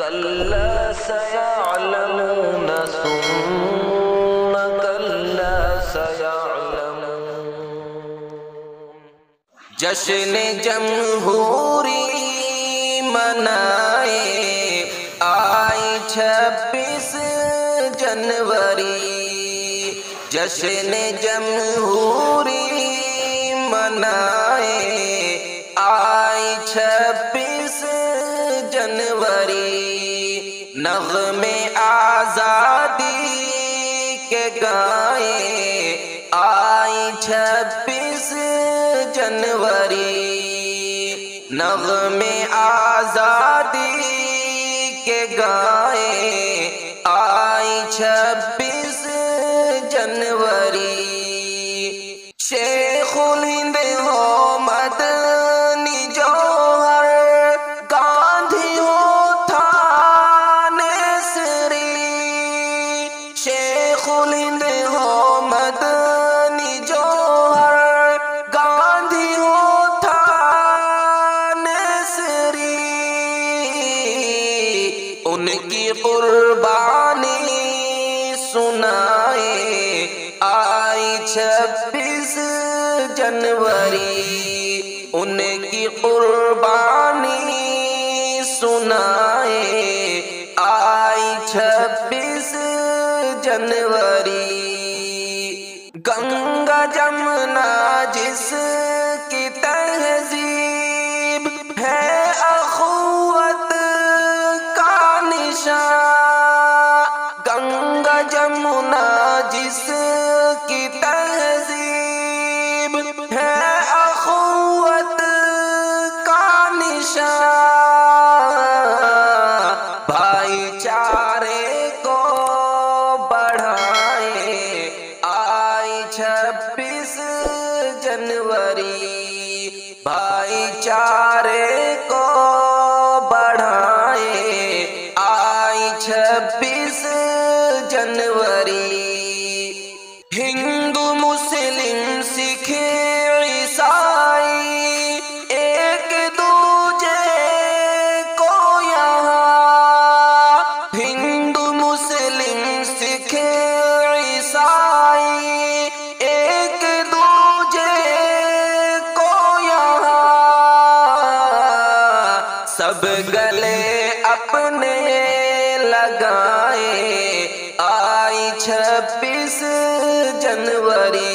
كلا سيعلمون ثم كلا سيعلمون جشن جمہوری منائے آئی 26 جنوری جشن جمہوری منائے آئی 26 جنوری نغمے آزادی کے گائیں آئی 26 جنوری نغمے آزادی کے گائیں آئی 26 جنوری شیخ الہند ہو مدنی جوہر گاندھی ہو تھانے سری شیخ الہند ہو مدنی جوہر گاندھی ہو تھانے سری ان کی قربانی سنائے آئی 26 جنوری ان کی قربانی سنائے آئی 26 جنوری گنگا جمنا جس کی تہذیب ہے اخوت کا نشان گنگا جمنا جس کی تہذیب ہے اخوت کا نشان بھائی چارے کو بڑھائے آئی 26 جنوری بھائی چارے کو بڑھائے آئی 26 جنوری ہندو مسلم سکھ عیسائی ایک دوجے کو یہاں ہندو مسلم سکھ عیسائی ایک دوجے کو یہاں سب گلے اپنے لگائے آئی 26 جنوری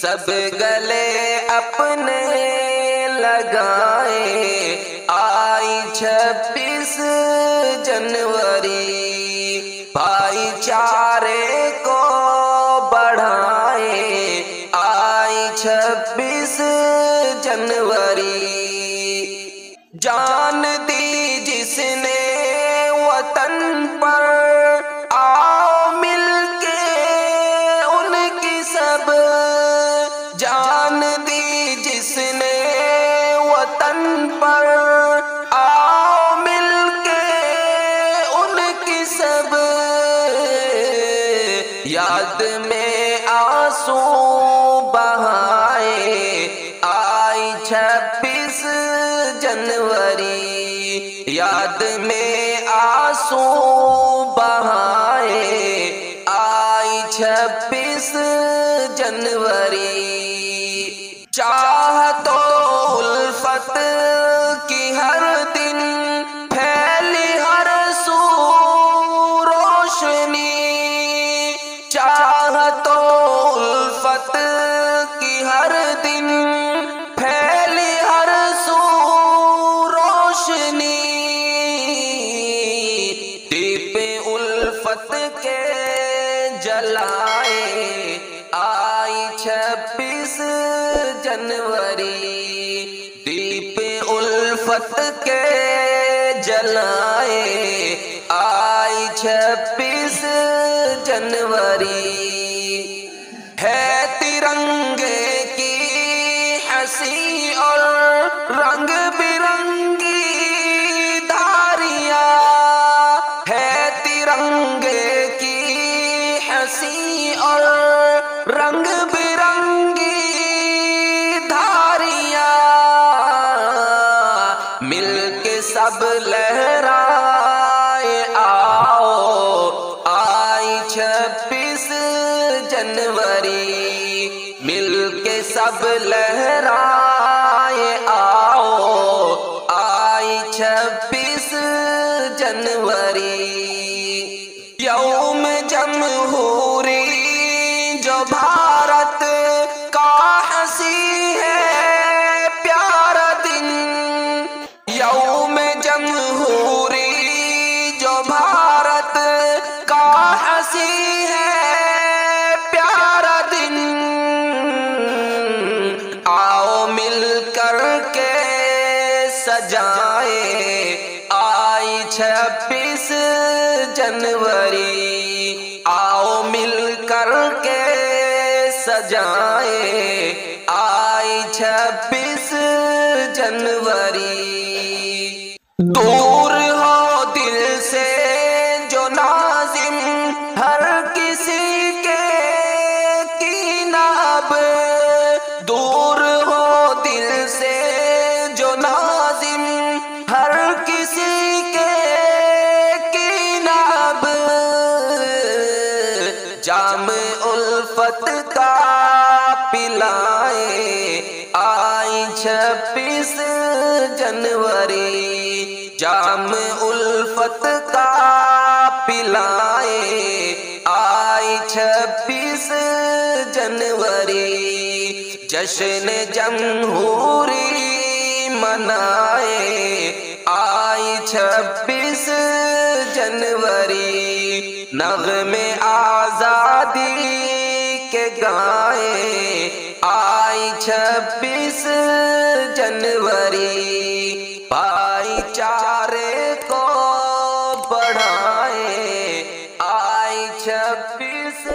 سب گلے اپنے لگائے آئی 26 جنوری بھائی چارے کو بڑھائے آئی 26 جنوری جان دی جس نے وطن پر آؤ مل کے ان کی سب جان دی جس نے وطن پر آؤ مل کے ان کی سب یاد میں آنسو بہائے آئی 26 جنوری یاد میں آنسو بہائے آئی 26 جنوری چاہت و الفت کی ہر دن پھیلی ہر سو روشنی چاہت و الفت کی ہر دن پھیلی ہر سو روشنی دیپ الفت کے جلائے آئی 26 جنوری دیپ الفت کے جلائے آئی 26 جنوری ہے ترنگے کی ہنسی اور رنگ برنگی دھاریاں ہے ترنگے کی ہنسی اور رنگ برنگی دھاریاں مل کے سب لہرا سب لہرائے آؤ، آئی 26 جنوری، یوم جمہوری جو بھارت کا ہنسی ہے پیارا دن، یوم جمہوری جو بھارت کا ہنسی ہے پیارا دن، آؤ مل کر کے سجائے آئی 26 جنوری، آؤ مل کر کے سجائے آئی 26 جنوری، دور ہو دل سے جو ناظم ہر کسی کے کینہ اب، دور ہو دل سے جو ناظم ہر کسی کے کینہ اب، جام الفت کا پلائے آئی 26 جنوری، جام الفت کا پلائے آئی 26 جنوری، جشن جمہوری منائے آئی 26 جنوری، نغمے آزادی کے گائیں آئی 26 جنوری، بھائی چارے کو بڑھائیں آئی 26